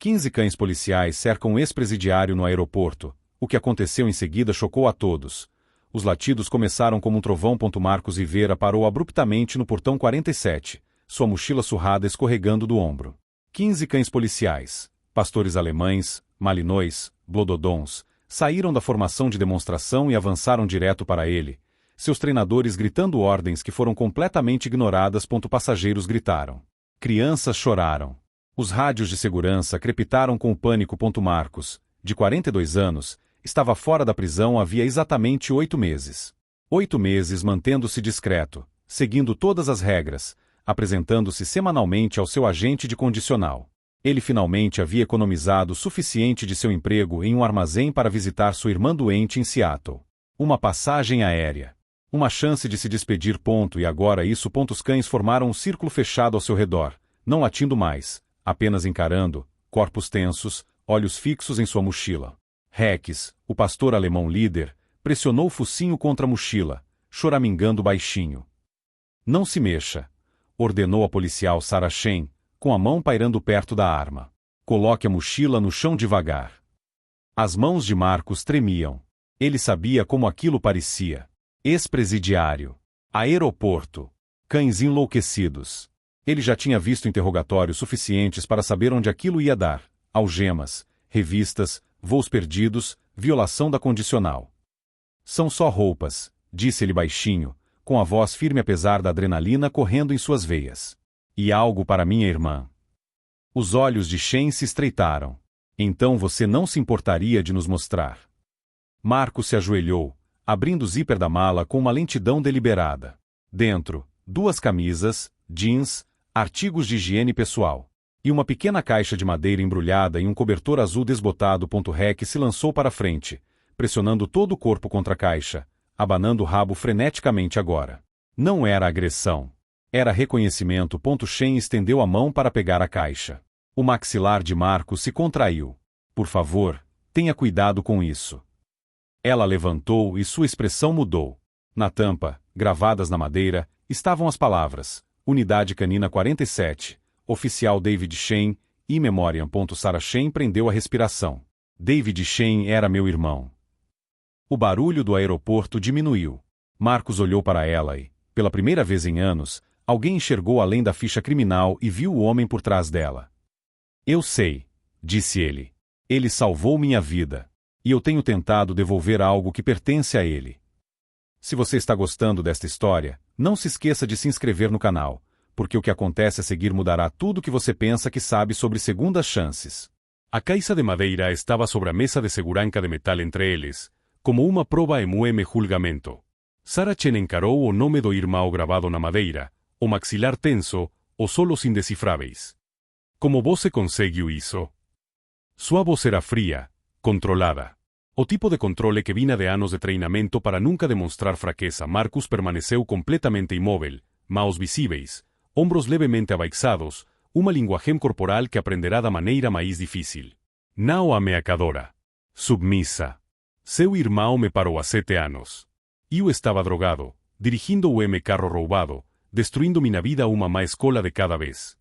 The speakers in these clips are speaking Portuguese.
15 cães policiais cercam um ex-presidiário no aeroporto. O que aconteceu em seguida chocou a todos. Os latidos começaram como um trovão. Marcos Rivera parou abruptamente no portão 47, sua mochila surrada escorregando do ombro. 15 cães policiais, pastores alemães, malinois, blododons, saíram da formação de demonstração e avançaram direto para ele, seus treinadores gritando ordens que foram completamente ignoradas. Passageiros gritaram. Crianças choraram. Os rádios de segurança crepitaram com o pânico. Marcos, de 42 anos, estava fora da prisão havia exatamente 8 meses. 8 meses mantendo-se discreto, seguindo todas as regras, apresentando-se semanalmente ao seu agente de condicional. Ele finalmente havia economizado o suficiente de seu emprego em um armazém para visitar sua irmã doente em Seattle. Uma passagem aérea. Uma chance de se despedir. E agora isso. Os cães formaram um círculo fechado ao seu redor, não latindo mais, apenas encarando, corpos tensos, olhos fixos em sua mochila. Rex, o pastor alemão líder, pressionou o focinho contra a mochila, choramingando baixinho. Não se mexa, ordenou a policial Sarah Shen, com a mão pairando perto da arma. Coloque a mochila no chão devagar. As mãos de Marcos tremiam. Ele sabia como aquilo parecia. Ex-presidiário. Aeroporto. Cães enlouquecidos. Ele já tinha visto interrogatórios suficientes para saber onde aquilo ia dar. Algemas, revistas, voos perdidos, violação da condicional. São só roupas, disse ele baixinho, com a voz firme apesar da adrenalina correndo em suas veias. E algo para minha irmã. Os olhos de Shen se estreitaram. Então você não se importaria de nos mostrar? Marcos se ajoelhou, abrindo o zíper da mala com uma lentidão deliberada. Dentro, 2 camisas, jeans, artigos de higiene pessoal. E uma pequena caixa de madeira embrulhada em um cobertor azul desbotado. Rex se lançou para frente, pressionando todo o corpo contra a caixa, abanando o rabo freneticamente agora. Não era agressão. Era reconhecimento. Shen estendeu a mão para pegar a caixa. O maxilar de Marcos se contraiu. Por favor, tenha cuidado com isso. Ela levantou e sua expressão mudou. Na tampa, gravadas na madeira, estavam as palavras: Unidade Canina 47, Oficial David Shen, in memoriam. Sarah Shen prendeu a respiração. David Shen era meu irmão. O barulho do aeroporto diminuiu. Marcos olhou para ela e, pela primeira vez em anos, alguém enxergou além da ficha criminal e viu o homem por trás dela. Eu sei, disse ele. Ele salvou minha vida. E eu tenho tentado devolver algo que pertence a ele. Se você está gostando desta história, não se esqueça de se inscrever no canal, porque o que acontece a seguir mudará tudo o que você pensa que sabe sobre segundas chances. A caixa de madeira estava sobre a mesa de segurança de metal entre eles, como uma prova em julgamento. Sarah Shen encarou o nome do irmão gravado na madeira, o maxilar tenso, os solos indescifráveis. Como você conseguiu isso? Sua voz era fria, controlada. O tipo de controle que vinha de anos de treinamento para nunca demonstrar fraqueza. Marcus permaneceu completamente imóvel, mãos visíveis, ombros levemente abaixados, uma linguagem corporal que aprenderá da maneira mais difícil. Não ameaçadora. Submissa. Seu irmão me parou há 7 anos. Eu estava drogado, dirigindo o carro roubado, destruindo minha vida uma má escola de cada vez.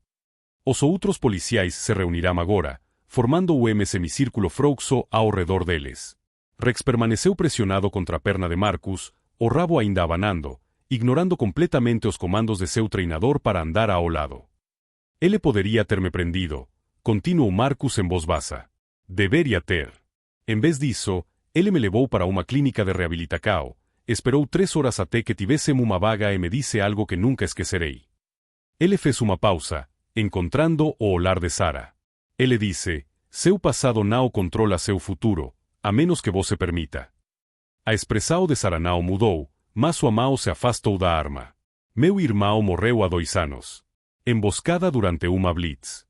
Os outros policiais se reunirão agora, formando o semicírculo frouxo ao redor deles. Rex permaneceu pressionado contra a perna de Marcus, o rabo ainda abanando, ignorando completamente os comandos de seu treinador para andar ao lado. Ele poderia ter me prendido, continuou Marcus em voz baixa. Deveria ter. Em vez disso, ele me levou para uma clínica de reabilitação, esperou 3 horas até que tivessem uma vaga e me disse algo que nunca esquecerei. Ele fez uma pausa, encontrando o olhar de Sarah. Ele disse: seu passado não controla seu futuro, a menos que você permita. A expressão de Sarah não mudou, mas sua mão se afastou da arma. Meu irmão morreu há 2 anos. Emboscada durante uma blitz.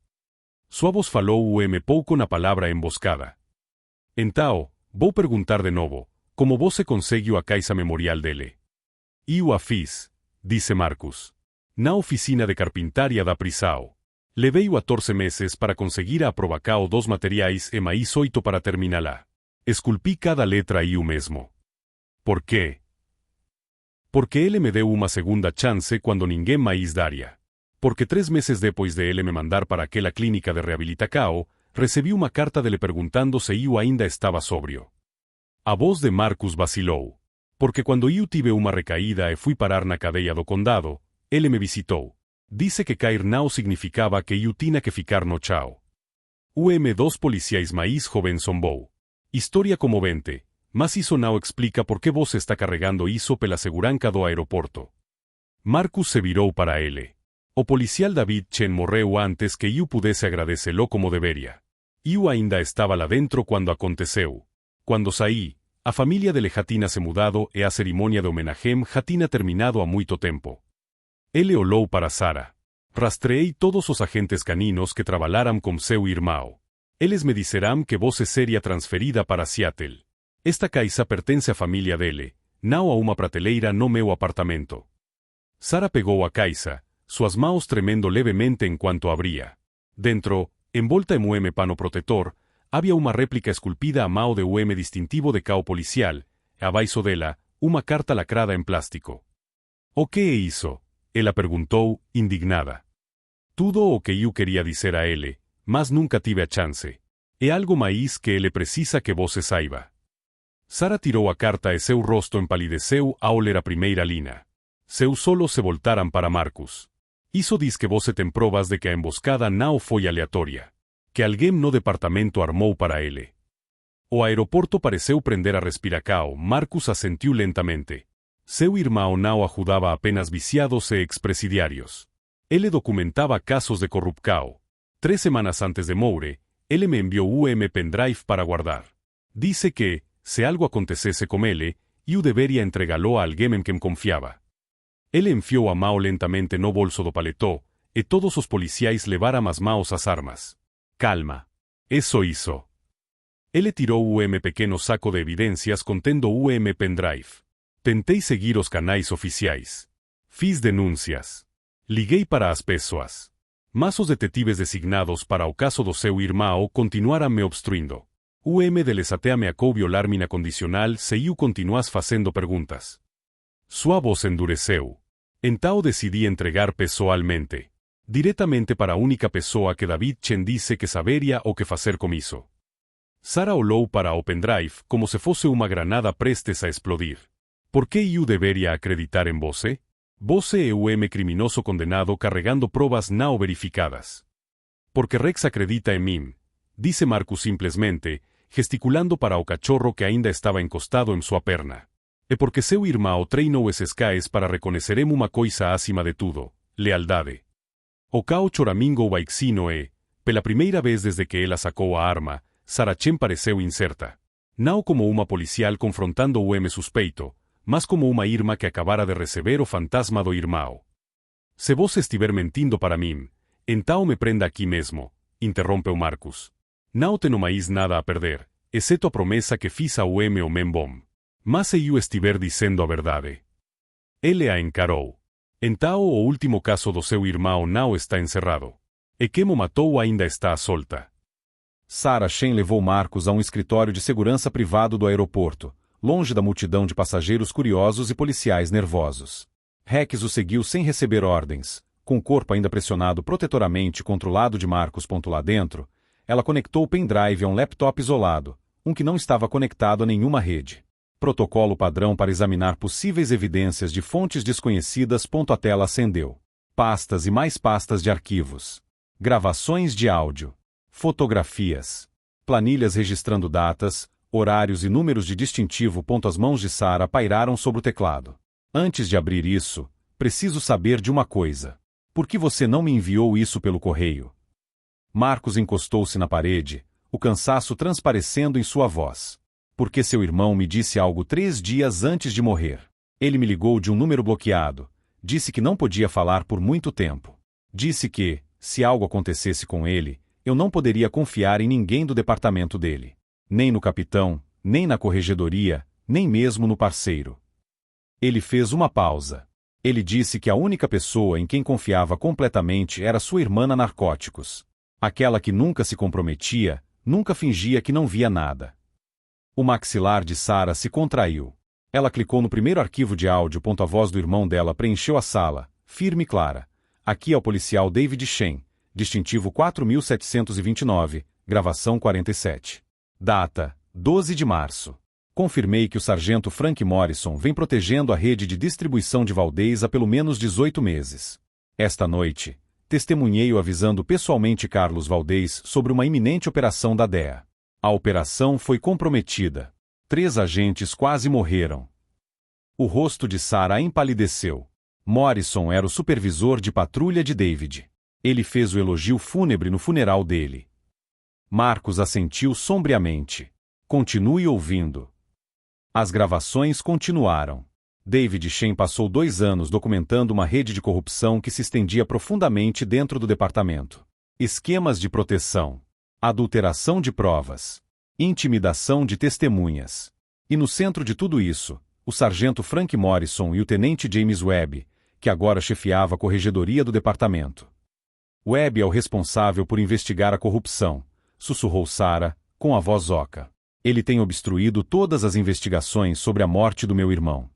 Sua voz falou pouco na palavra emboscada. Então, vou perguntar de novo, como você conseguiu a caixa memorial dele? Eu a fiz, disse Marcus. Na oficina de carpintaria da prisão. Levei 14 meses para conseguir a aprovação dos materiais e mais 8 para terminá-la. Esculpi cada letra eu mesmo. Por quê? Porque ele me deu uma segunda chance quando ninguém mais daria. Porque 3 meses depois de ele me mandar para aquela clínica de reabilitação, Recebi uma carta dele perguntando se eu ainda estava sóbrio. A voz de Marcus vacilou. Porque quando eu tive uma recaída e fui parar na cadeia do condado, ele me visitou. Disse que cair não significava que eu tinha que ficar no chão. Dos policiais mais jovens zombou. História comovente, mas isso não explica por que você está carregando isso pela segurança do aeroporto. Marcus se virou para ele. O policial David Chen morreu antes que eu pudesse agradecê-lo como deveria. Eu ainda estava lá dentro quando aconteceu. Quando saí, a família dele já tinha se mudado e a cerimônia de homenagem já tinha terminado há muito tempo. Ele olhou para Sarah. Rastreei todos os agentes caninos que trabalharam com seu irmão. Eles me disseram que você seria transferida para Seattle. Esta casa pertence à família dele, não a uma prateleira no meu apartamento. Sarah pegou a caixa, suas mãos tremendo levemente enquanto abria. Dentro, envolta em pano protetor, havia uma réplica esculpida a mão de distintivo de cão policial, e abaixo dela, uma carta lacrada em plástico. O que é isso? Ela perguntou, indignada. Tudo o que eu queria dizer a ele, mas nunca tive a chance. É algo mais que ele precisa que você saiba. Sarah tirou a carta e seu rosto empalideceu ao ler a primeira linha. Seus olhos se voltaram para Marcus. Isso diz que você tem provas de que a emboscada não foi aleatória. Que alguém no departamento armou para ele. O aeroporto pareceu prender a respiração. Marcus assentiu lentamente. Seu irmão não ajudava apenas viciados e expresidiários. Ele documentava casos de corrupção. 3 semanas antes de morrer, ele me enviou pendrive para guardar. Disse que, se algo acontecesse com ele, eu deveria entregá-lo a alguém em quem confiava. Ele enfiou a mão lentamente no bolso do paletó, e todos os policiais levaram as mãos às armas. Calma. É só isso. Ele tirou o pequeno saco de evidências contendo o pendrive. Tentei seguir os canais oficiais. Fiz denúncias. Liguei para as pessoas. Mas os detetives designados para o caso do seu irmão continuaram me obstruindo. O deles até ameacou violar minha condicional se eu continuasse fazendo perguntas. Sua voz endureceu. Então decidi entregar pessoalmente. Diretamente para a única pessoa que David Chen disse que saberia o que fazer com isso. Sarah olhou para o pendrive como se fosse uma granada prestes a explodir. Por que eu deveria acreditar em você? Você é o criminoso condenado carregando provas não verificadas. Porque Rex acredita em mim, disse Marcus simplesmente, gesticulando para o cachorro que ainda estava encostado em sua perna. E porque seu irmão treinou esses cães para reconhecerem uma coisa acima de tudo, lealdade. O cão choramingo vaicino e, pela primeira vez desde que ela sacou a arma, Sarah Chen pareceu incerta. Não como uma policial confrontando o suspeito, mas como uma irmã que acabara de receber o fantasma do irmão. Se você estiver mentindo para mim, então me prenda aqui mesmo, interrompeu Marcus. Não tenho mais nada a perder, exceto a promessa que fiz ao homem bom. Mas se eu estiver dizendo a verdade. Ele a encarou. Então o último caso do seu irmão não está encerrado. E quem o matou ainda está à solta. Sarah Chen levou Marcus a um escritório de segurança privado do aeroporto, longe da multidão de passageiros curiosos e policiais nervosos. Rex o seguiu sem receber ordens. Com o corpo ainda pressionado protetoramente contra o lado de Marcus. Lá dentro, ela conectou o pendrive a um laptop isolado, um que não estava conectado a nenhuma rede. Protocolo padrão para examinar possíveis evidências de fontes desconhecidas. A tela acendeu. Pastas e mais pastas de arquivos. Gravações de áudio. Fotografias. Planilhas registrando datas, horários e números de distintivo. As mãos de Sarah pairaram sobre o teclado. Antes de abrir isso, preciso saber de uma coisa. Por que você não me enviou isso pelo correio? Marcus encostou-se na parede, o cansaço transparecendo em sua voz. Porque seu irmão me disse algo 3 dias antes de morrer. Ele me ligou de um número bloqueado. Disse que não podia falar por muito tempo. Disse que, se algo acontecesse com ele, eu não poderia confiar em ninguém do departamento dele. Nem no capitão, nem na corregedoria, nem mesmo no parceiro. Ele fez uma pausa. Ele disse que a única pessoa em quem confiava completamente era sua irmã na narcóticos. Aquela que nunca se comprometia, nunca fingia que não via nada. O maxilar de Sarah se contraiu. Ela clicou no primeiro arquivo de áudio. A voz do irmão dela preencheu a sala, firme e clara. Aqui é o policial David Chen, distintivo 4729, Gravação 47. Data: 12 de março. Confirmei que o sargento Frank Morrison vem protegendo a rede de distribuição de Valdez há pelo menos 18 meses. Esta noite, testemunhei-o avisando pessoalmente Carlos Valdez sobre uma iminente operação da DEA. A operação foi comprometida. 3 agentes quase morreram. O rosto de Sarah empalideceu. Morrison era o supervisor de patrulha de David. Ele fez o elogio fúnebre no funeral dele. Marcos assentiu sombriamente. Continue ouvindo. As gravações continuaram. David Shen passou 2 anos documentando uma rede de corrupção que se estendia profundamente dentro do departamento. Esquemas de proteção, adulteração de provas, intimidação de testemunhas. E no centro de tudo isso, o sargento Frank Morrison e o tenente James Webb, que agora chefiava a corregedoria do departamento. Webb é o responsável por investigar a corrupção, sussurrou Sarah, com a voz oca. Ele tem obstruído todas as investigações sobre a morte do meu irmão.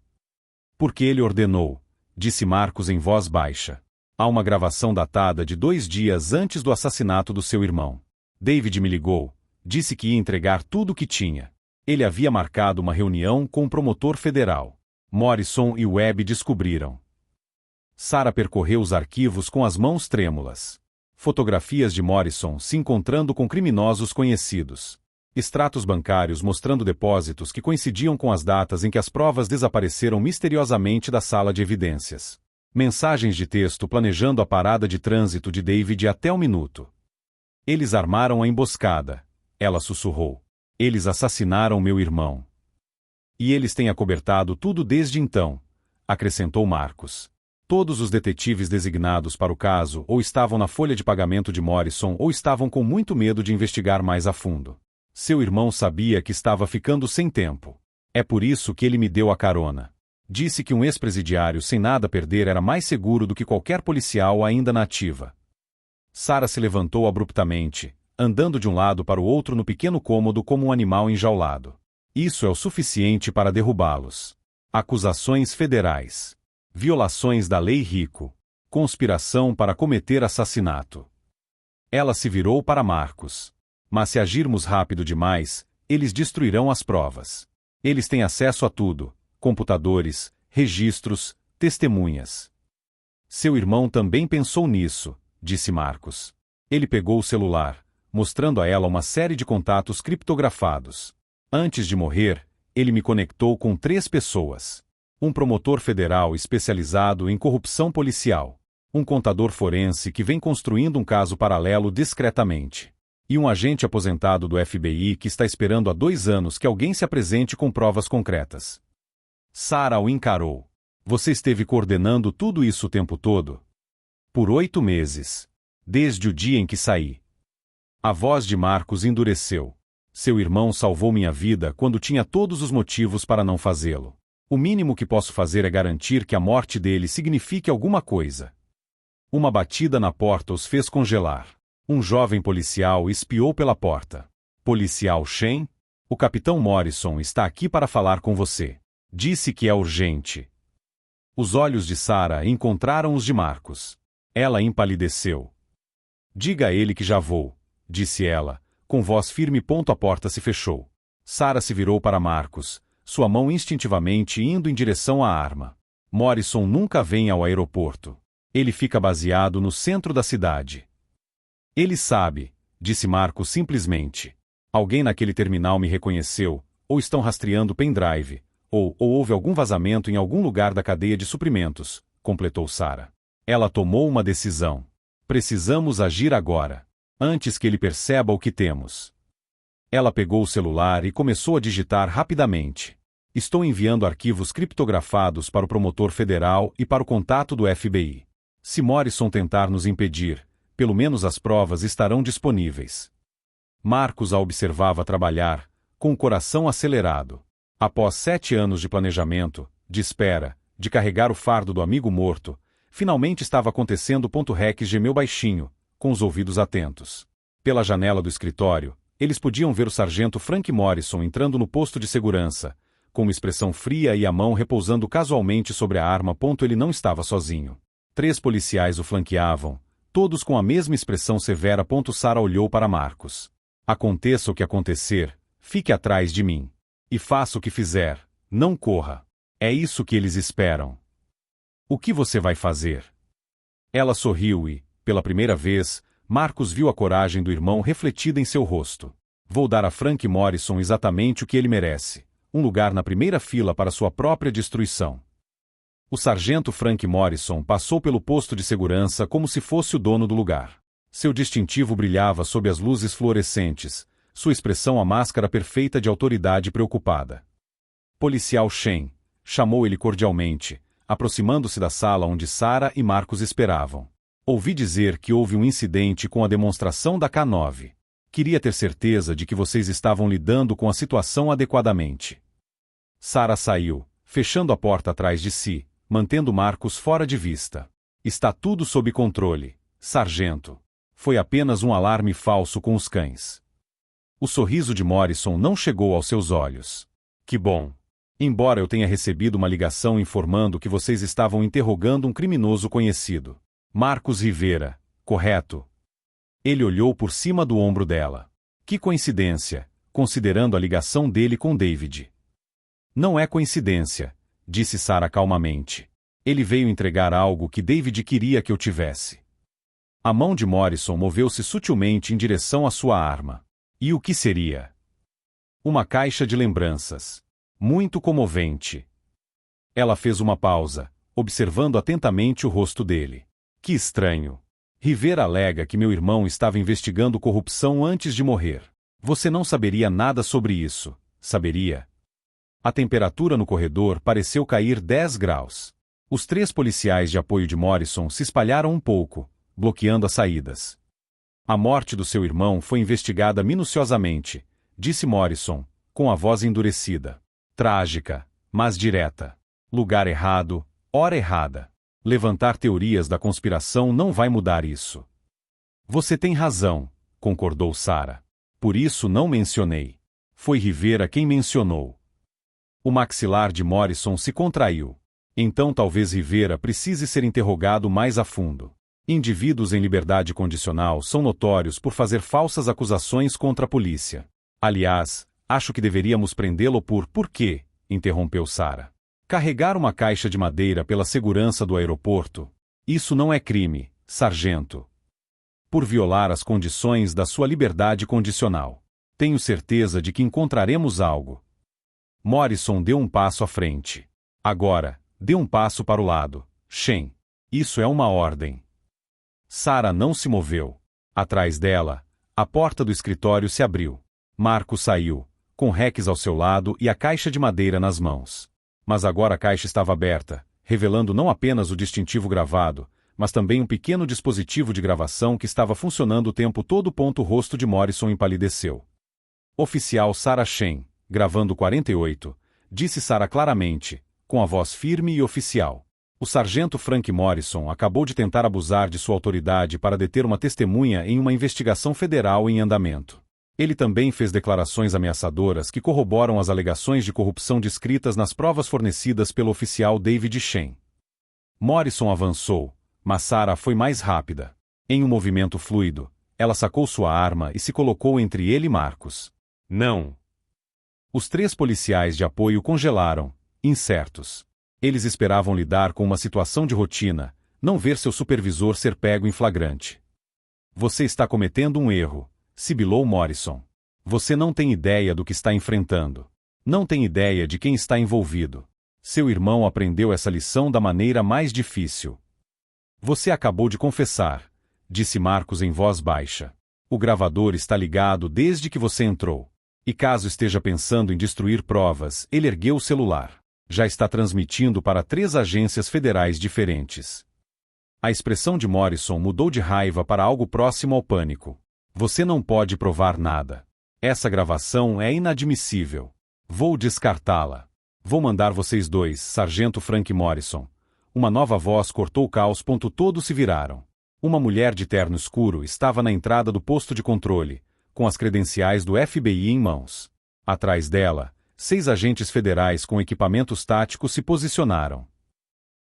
Porque ele ordenou, disse Marcos em voz baixa. Há uma gravação datada de 2 dias antes do assassinato do seu irmão. David me ligou, disse que ia entregar tudo o que tinha. Ele havia marcado uma reunião com o promotor federal. Morrison e Webb descobriram. Sarah percorreu os arquivos com as mãos trêmulas. Fotografias de Morrison se encontrando com criminosos conhecidos. Extratos bancários mostrando depósitos que coincidiam com as datas em que as provas desapareceram misteriosamente da sala de evidências. Mensagens de texto planejando a parada de trânsito de David até o minuto. Eles armaram a emboscada, ela sussurrou. Eles assassinaram meu irmão. E eles têm acobertado tudo desde então, acrescentou Marcos. Todos os detetives designados para o caso ou estavam na folha de pagamento de Morrison ou estavam com muito medo de investigar mais a fundo. Seu irmão sabia que estava ficando sem tempo. É por isso que ele me deu a carona. Disse que um ex-presidiário sem nada a perder era mais seguro do que qualquer policial ainda na ativa. Sarah se levantou abruptamente, andando de um lado para o outro no pequeno cômodo como um animal enjaulado. Isso é o suficiente para derrubá-los. Acusações federais. Violações da lei Rico. Conspiração para cometer assassinato. Ela se virou para Marcos. Mas se agirmos rápido demais, eles destruirão as provas. Eles têm acesso a tudo: computadores, registros, testemunhas. Seu irmão também pensou nisso, disse Marcos. Ele pegou o celular, mostrando a ela uma série de contatos criptografados. Antes de morrer, ele me conectou com 3 pessoas. Um promotor federal especializado em corrupção policial. Um contador forense que vem construindo um caso paralelo discretamente. E um agente aposentado do FBI que está esperando há 2 anos que alguém se apresente com provas concretas. Sarah o encarou. Você esteve coordenando tudo isso o tempo todo? Por 8 meses. Desde o dia em que saí. A voz de Marcos endureceu. Seu irmão salvou minha vida quando tinha todos os motivos para não fazê-lo. O mínimo que posso fazer é garantir que a morte dele signifique alguma coisa. Uma batida na porta os fez congelar. Um jovem policial espiou pela porta. Policial Shen? O capitão Morrison está aqui para falar com você. Disse que é urgente. Os olhos de Sarah encontraram os de Marcos. Ela empalideceu. Diga a ele que já vou, disse ela, com voz firme. A porta se fechou. Sarah se virou para Marcos, sua mão instintivamente indo em direção à arma. Morrison nunca vem ao aeroporto. Ele fica baseado no centro da cidade. Ele sabe, disse Marcos simplesmente. Alguém naquele terminal me reconheceu, ou estão rastreando pendrive, ou houve algum vazamento em algum lugar da cadeia de suprimentos, completou Sarah. Ela tomou uma decisão. Precisamos agir agora, antes que ele perceba o que temos. Ela pegou o celular e começou a digitar rapidamente. Estou enviando arquivos criptografados para o promotor federal e para o contato do FBI. Se Morrison tentar nos impedir, pelo menos as provas estarão disponíveis. Marcos a observava trabalhar, com o coração acelerado. Após 7 anos de planejamento, de espera, de carregar o fardo do amigo morto, finalmente estava acontecendo. Rex gemeu baixinho, com os ouvidos atentos. Pela janela do escritório, eles podiam ver o sargento Frank Morrison entrando no posto de segurança, com uma expressão fria e a mão repousando casualmente sobre a arma. Ele não estava sozinho. 3 policiais o flanqueavam, todos com a mesma expressão severa. Sarah olhou para Marcos. Aconteça o que acontecer, fique atrás de mim. E faça o que fizer, não corra. É isso que eles esperam. O que você vai fazer? Ela sorriu e, pela primeira vez, Marcus viu a coragem do irmão refletida em seu rosto. Vou dar a Frank Morrison exatamente o que ele merece. Um lugar na primeira fila para sua própria destruição. O sargento Frank Morrison passou pelo posto de segurança como se fosse o dono do lugar. Seu distintivo brilhava sob as luzes fluorescentes, sua expressão a máscara perfeita de autoridade preocupada. Policial Shen, chamou ele cordialmente, aproximando-se da sala onde Sarah e Marcus esperavam. Ouvi dizer que houve um incidente com a demonstração da K9. Queria ter certeza de que vocês estavam lidando com a situação adequadamente. Sarah saiu, fechando a porta atrás de si, mantendo Marcus fora de vista. Está tudo sob controle, sargento. Foi apenas um alarme falso com os cães. O sorriso de Morrison não chegou aos seus olhos. Que bom. Embora eu tenha recebido uma ligação informando que vocês estavam interrogando um criminoso conhecido. Marcus Rivera, correto? Ele olhou por cima do ombro dela. Que coincidência, considerando a ligação dele com David. Não é coincidência, disse Sarah calmamente. Ele veio entregar algo que David queria que eu tivesse. A mão de Morrison moveu-se sutilmente em direção à sua arma. E o que seria? Uma caixa de lembranças. Muito comovente. Ela fez uma pausa, observando atentamente o rosto dele. Que estranho. Rivera alega que meu irmão estava investigando corrupção antes de morrer. Você não saberia nada sobre isso, saberia? A temperatura no corredor pareceu cair 10 graus. Os 3 policiais de apoio de Morrison se espalharam um pouco, bloqueando as saídas. A morte do seu irmão foi investigada minuciosamente, disse Morrison, com a voz endurecida. Trágica, mas direta. Lugar errado, hora errada. Levantar teorias da conspiração não vai mudar isso. Você tem razão, concordou Sarah. Por isso não mencionei. Foi Rivera quem mencionou. O maxilar de Morrison se contraiu. Então talvez Rivera precise ser interrogado mais a fundo. Indivíduos em liberdade condicional são notórios por fazer falsas acusações contra a polícia. Aliás, acho que deveríamos prendê-lo por quê? Interrompeu Sarah. Carregar uma caixa de madeira pela segurança do aeroporto? Isso não é crime, sargento. Por violar as condições da sua liberdade condicional. Tenho certeza de que encontraremos algo. Morrison deu um passo à frente. Agora, dê um passo para o lado, Shen. Isso é uma ordem. Sarah não se moveu. Atrás dela, a porta do escritório se abriu. Marcus saiu, com Rex ao seu lado e a caixa de madeira nas mãos. Mas agora a caixa estava aberta, revelando não apenas o distintivo gravado, mas também um pequeno dispositivo de gravação que estava funcionando o tempo todo. O rosto de Morrison empalideceu. Oficial Sarah Shen, gravando 48, disse Sarah claramente, com a voz firme e oficial. O sargento Frank Morrison acabou de tentar abusar de sua autoridade para deter uma testemunha em uma investigação federal em andamento. Ele também fez declarações ameaçadoras que corroboram as alegações de corrupção descritas nas provas fornecidas pelo oficial David Shen. Morrison avançou, mas Sarah foi mais rápida. Em um movimento fluido, ela sacou sua arma e se colocou entre ele e Marcus. Não! Os 3 policiais de apoio congelaram, incertos. Eles esperavam lidar com uma situação de rotina, não ver seu supervisor ser pego em flagrante. Você está cometendo um erro, sibilou Morrison. Você não tem ideia do que está enfrentando. Não tem ideia de quem está envolvido. Seu irmão aprendeu essa lição da maneira mais difícil. Você acabou de confessar, disse Marcus em voz baixa. O gravador está ligado desde que você entrou. E caso esteja pensando em destruir provas, ele ergueu o celular. Já está transmitindo para 3 agências federais diferentes. A expressão de Morrison mudou de raiva para algo próximo ao pânico. Você não pode provar nada. Essa gravação é inadmissível. Vou descartá-la. Vou mandar vocês 2, sargento Frank Morrison. Uma nova voz cortou o caos. Todos se viraram. Uma mulher de terno escuro estava na entrada do posto de controle, com as credenciais do FBI em mãos. Atrás dela, 6 agentes federais com equipamentos táticos se posicionaram.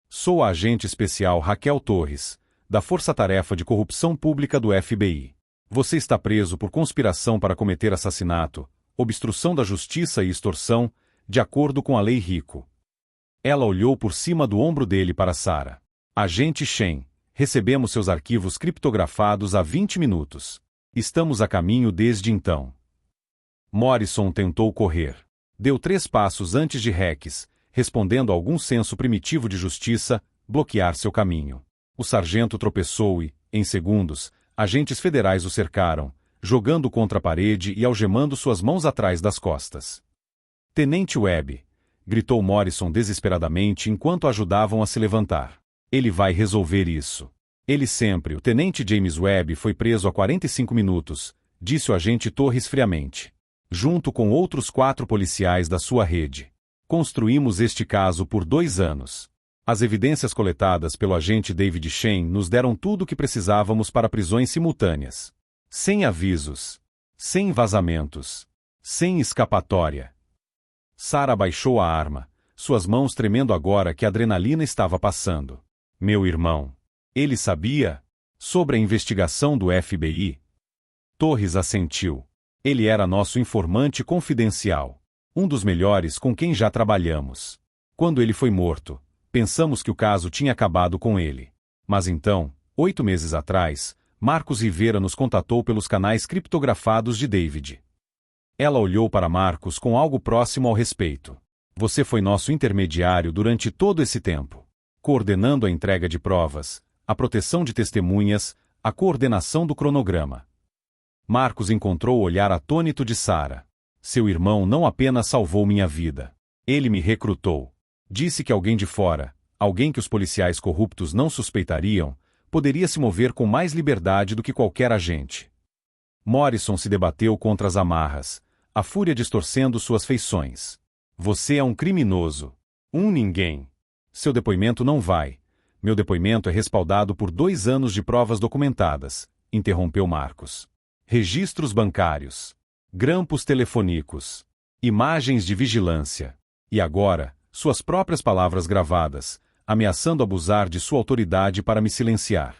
Sou a agente especial Raquel Torres, da Força Tarefa de Corrupção Pública do FBI. Você está preso por conspiração para cometer assassinato, obstrução da justiça e extorsão, de acordo com a lei Rico. Ela olhou por cima do ombro dele para Sarah. Agente Shen, recebemos seus arquivos criptografados há 20 minutos. Estamos a caminho desde então. Morrison tentou correr. Deu 3 passos antes de Rex, respondendo a algum senso primitivo de justiça, bloquear seu caminho. O sargento tropeçou e, em segundos, agentes federais o cercaram, jogando contra a parede e algemando suas mãos atrás das costas. Tenente Webb, gritou Morrison desesperadamente enquanto ajudavam a se levantar. Ele vai resolver isso. Ele sempre, o Tenente James Webb foi preso há 45 minutos, disse o agente Torres friamente. Junto com outros 4 policiais da sua rede. Construímos este caso por 2 anos. As evidências coletadas pelo agente David Shen nos deram tudo o que precisávamos para prisões simultâneas. Sem avisos. Sem vazamentos. Sem escapatória. Sarah baixou a arma, suas mãos tremendo agora que a adrenalina estava passando. Meu irmão. Ele sabia? Sobre a investigação do FBI? Torres assentiu. Ele era nosso informante confidencial. Um dos melhores com quem já trabalhamos. Quando ele foi morto, pensamos que o caso tinha acabado com ele. Mas então, 8 meses atrás, Marcos Rivera nos contatou pelos canais criptografados de David. Ela olhou para Marcos com algo próximo ao respeito. Você foi nosso intermediário durante todo esse tempo, coordenando a entrega de provas, a proteção de testemunhas, a coordenação do cronograma. Marcos encontrou o olhar atônito de Sarah. Seu irmão não apenas salvou minha vida. Ele me recrutou. Disse que alguém de fora, alguém que os policiais corruptos não suspeitariam, poderia se mover com mais liberdade do que qualquer agente. Morrison se debateu contra as amarras, a fúria distorcendo suas feições. Você é um criminoso. Um ninguém. Seu depoimento não vai. Meu depoimento é respaldado por 2 anos de provas documentadas, interrompeu Marcos. Registros bancários. Grampos telefonicos. Imagens de vigilância. E agora, suas próprias palavras gravadas, ameaçando abusar de sua autoridade para me silenciar.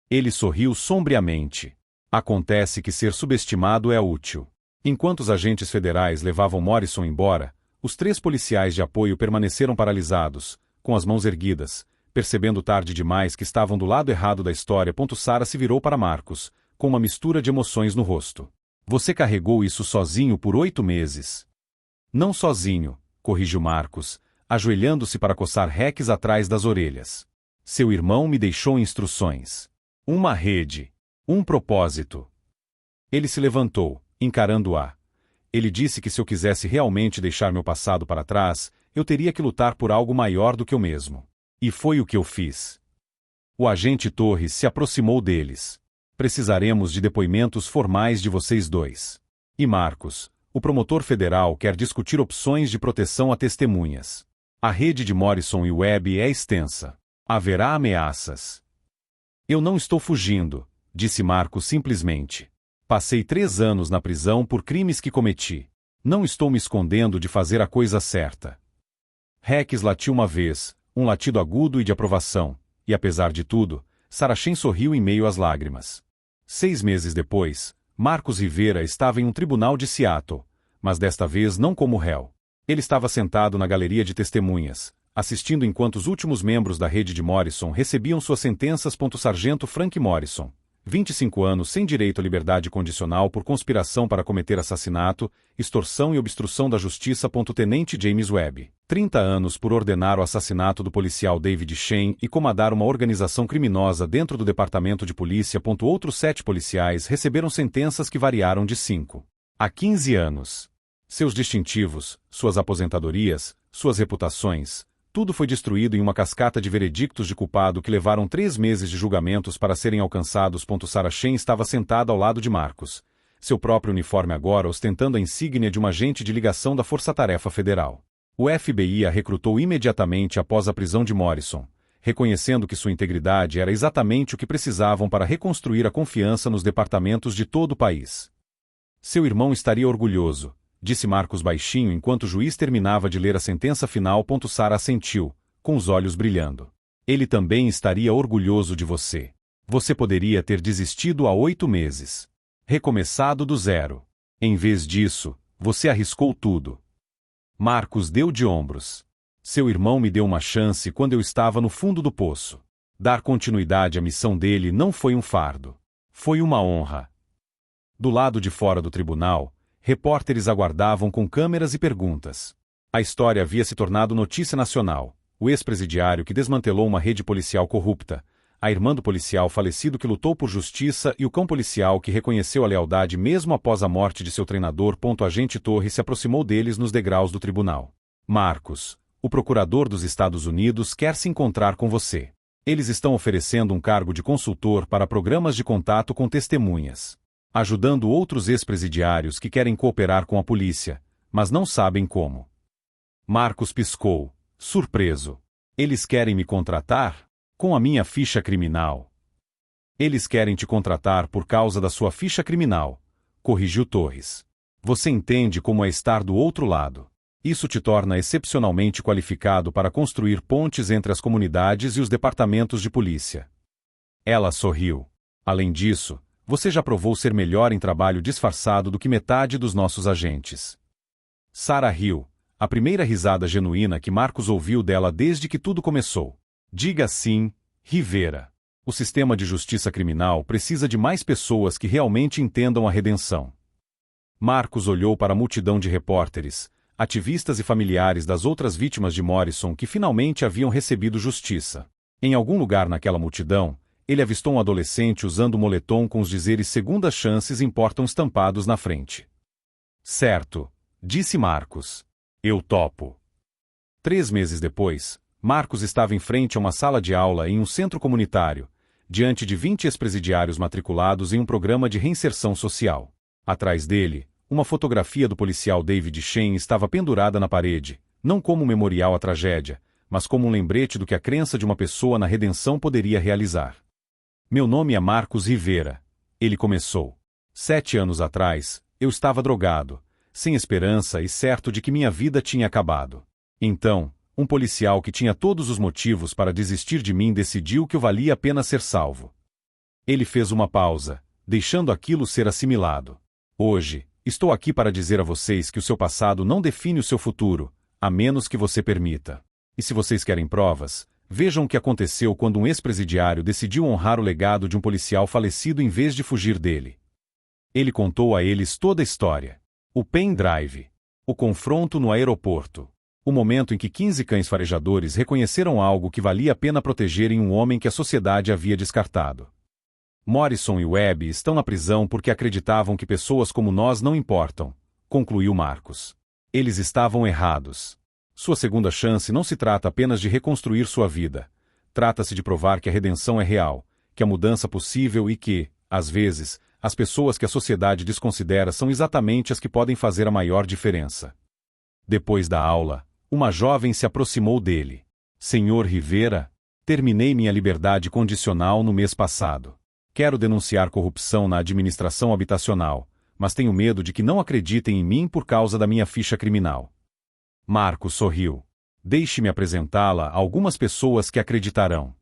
Ele sorriu sombriamente. Acontece que ser subestimado é útil. Enquanto os agentes federais levavam Morrison embora, os 3 policiais de apoio permaneceram paralisados, com as mãos erguidas, percebendo tarde demais que estavam do lado errado da história. Sarah se virou para Marcos, com uma mistura de emoções no rosto. Você carregou isso sozinho por 8 meses. Não sozinho, corrigiu Marcos, ajoelhando-se para coçar Rex atrás das orelhas. Seu irmão me deixou instruções. Uma rede. Um propósito. Ele se levantou, encarando-a. Ele disse que se eu quisesse realmente deixar meu passado para trás, eu teria que lutar por algo maior do que eu mesmo. E foi o que eu fiz. O agente Torres se aproximou deles. Precisaremos de depoimentos formais de vocês 2. E Marcos, o promotor federal quer discutir opções de proteção a testemunhas. A rede de Morrison e Webb é extensa. Haverá ameaças. Eu não estou fugindo, disse Marcos simplesmente. Passei 3 anos na prisão por crimes que cometi. Não estou me escondendo de fazer a coisa certa. Rex latiu uma vez, um latido agudo e de aprovação, e apesar de tudo, Sarah Shen sorriu em meio às lágrimas. 6 meses depois, Marcos Rivera estava em um tribunal de Seattle, mas desta vez não como réu. Ele estava sentado na galeria de testemunhas, assistindo enquanto os últimos membros da rede de Morrison recebiam suas sentenças. Sargento Frank Morrison, 25 anos sem direito à liberdade condicional por conspiração para cometer assassinato, extorsão e obstrução da justiça. Tenente James Webb, 30 anos por ordenar o assassinato do policial David Shen e comandar uma organização criminosa dentro do departamento de polícia. Outros 7 policiais receberam sentenças que variaram de 5 a 15 anos. Seus distintivos, suas aposentadorias, suas reputações, tudo foi destruído em uma cascata de veredictos de culpado que levaram 3 meses de julgamentos para serem alcançados. Sarah Shen estava sentada ao lado de Marcos, seu próprio uniforme agora ostentando a insígnia de um agente de ligação da Força Tarefa Federal. O FBI a recrutou imediatamente após a prisão de Morrison, reconhecendo que sua integridade era exatamente o que precisavam para reconstruir a confiança nos departamentos de todo o país. Seu irmão estaria orgulhoso, disse Marcos baixinho enquanto o juiz terminava de ler a sentença final. Sarah assentiu, com os olhos brilhando. Ele também estaria orgulhoso de você. Você poderia ter desistido há 8 meses. Recomeçado do zero. Em vez disso, você arriscou tudo. Marcos deu de ombros. Seu irmão me deu uma chance quando eu estava no fundo do poço. Dar continuidade à missão dele não foi um fardo. Foi uma honra. Do lado de fora do tribunal, repórteres aguardavam com câmeras e perguntas. A história havia se tornado notícia nacional. O ex-presidiário que desmantelou uma rede policial corrupta, a irmã do policial falecido que lutou por justiça e o cão policial que reconheceu a lealdade mesmo após a morte de seu treinador. Agente Torres se aproximou deles nos degraus do tribunal. Marcos, o procurador dos Estados Unidos quer se encontrar com você. Eles estão oferecendo um cargo de consultor para programas de contato com testemunhas, ajudando outros ex-presidiários que querem cooperar com a polícia, mas não sabem como. Marcos piscou, surpreso. Eles querem me contratar? Com a minha ficha criminal. Eles querem te contratar por causa da sua ficha criminal, corrigiu Torres. Você entende como é estar do outro lado. Isso te torna excepcionalmente qualificado para construir pontes entre as comunidades e os departamentos de polícia. Ela sorriu. Além disso, você já provou ser melhor em trabalho disfarçado do que metade dos nossos agentes. Sarah riu, a primeira risada genuína que Marcos ouviu dela desde que tudo começou. Diga sim, Rivera. O sistema de justiça criminal precisa de mais pessoas que realmente entendam a redenção. Marcos olhou para a multidão de repórteres, ativistas e familiares das outras vítimas de Morrison que finalmente haviam recebido justiça. Em algum lugar naquela multidão, ele avistou um adolescente usando um moletom com os dizeres "segundas chances importam" estampados na frente. Certo, disse Marcos. Eu topo. 3 meses depois, Marcos estava em frente a uma sala de aula em um centro comunitário, diante de 20 ex-presidiários matriculados em um programa de reinserção social. Atrás dele, uma fotografia do policial David Shen estava pendurada na parede, não como um memorial à tragédia, mas como um lembrete do que a crença de uma pessoa na redenção poderia realizar. Meu nome é Marcos Rivera. Ele começou. 7 anos atrás, eu estava drogado, sem esperança e certo de que minha vida tinha acabado. Então, um policial que tinha todos os motivos para desistir de mim decidiu que eu valia a pena ser salvo. Ele fez uma pausa, deixando aquilo ser assimilado. Hoje, estou aqui para dizer a vocês que o seu passado não define o seu futuro, a menos que você permita. E se vocês querem provas, vejam o que aconteceu quando um ex-presidiário decidiu honrar o legado de um policial falecido em vez de fugir dele. Ele contou a eles toda a história. O pendrive. O confronto no aeroporto. O momento em que 15 cães farejadores reconheceram algo que valia a pena proteger em um homem que a sociedade havia descartado. Morrison e Webb estão na prisão porque acreditavam que pessoas como nós não importam, concluiu Marcos. Eles estavam errados. Sua segunda chance não se trata apenas de reconstruir sua vida. Trata-se de provar que a redenção é real, que a mudança é possível e que, às vezes, as pessoas que a sociedade desconsidera são exatamente as que podem fazer a maior diferença. Depois da aula, uma jovem se aproximou dele. Senhor Rivera, terminei minha liberdade condicional no mês passado. Quero denunciar corrupção na administração habitacional, mas tenho medo de que não acreditem em mim por causa da minha ficha criminal. Marcos sorriu. Deixe-me apresentá-la a algumas pessoas que acreditarão.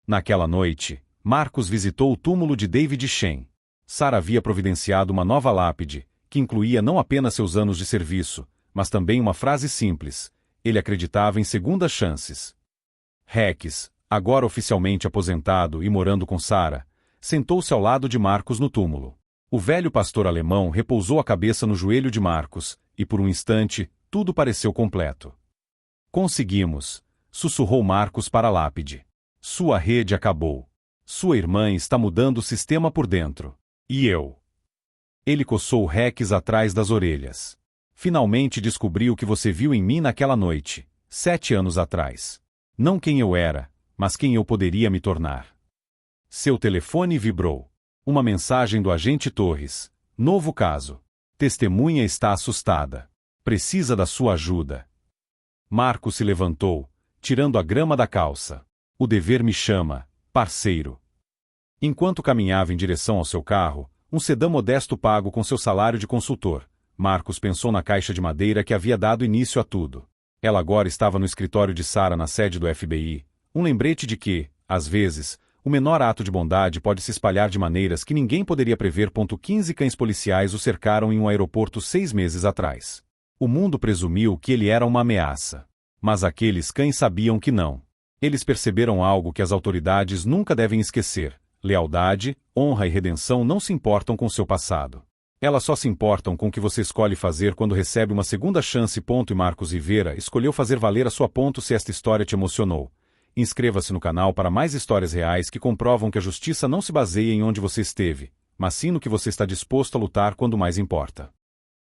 Naquela noite, Marcos visitou o túmulo de David Shen. Sarah havia providenciado uma nova lápide, que incluía não apenas seus anos de serviço, mas também uma frase simples. Ele acreditava em segundas chances. Rex, agora oficialmente aposentado e morando com Sarah, sentou-se ao lado de Marcos no túmulo. O velho pastor alemão repousou a cabeça no joelho de Marcos, e por um instante, tudo pareceu completo. Conseguimos, sussurrou Marcos para a lápide. Sua rede acabou. Sua irmã está mudando o sistema por dentro. E eu? Ele coçou Rex atrás das orelhas. Finalmente descobri o que você viu em mim naquela noite, 7 anos atrás. Não quem eu era, mas quem eu poderia me tornar. Seu telefone vibrou. Uma mensagem do agente Torres. Novo caso. Testemunha está assustada. Precisa da sua ajuda. Marcos se levantou, tirando a grama da calça. O dever me chama, parceiro. Enquanto caminhava em direção ao seu carro, um sedã modesto pago com seu salário de consultor, Marcos pensou na caixa de madeira que havia dado início a tudo. Ela agora estava no escritório de Sarah na sede do FBI, um lembrete de que, às vezes, O menor ato de bondade pode se espalhar de maneiras que ninguém poderia prever. 15 cães policiais o cercaram em um aeroporto 6 meses atrás. O mundo presumiu que ele era uma ameaça. Mas aqueles cães sabiam que não. Eles perceberam algo que as autoridades nunca devem esquecer: lealdade, honra e redenção não se importam com seu passado. Elas só se importam com o que você escolhe fazer quando recebe uma segunda chance. E Marcos Rivera escolheu fazer valer a sua. Se esta história te emocionou, inscreva-se no canal para mais histórias reais que comprovam que a justiça não se baseia em onde você esteve, mas sim no que você está disposto a lutar quando mais importa.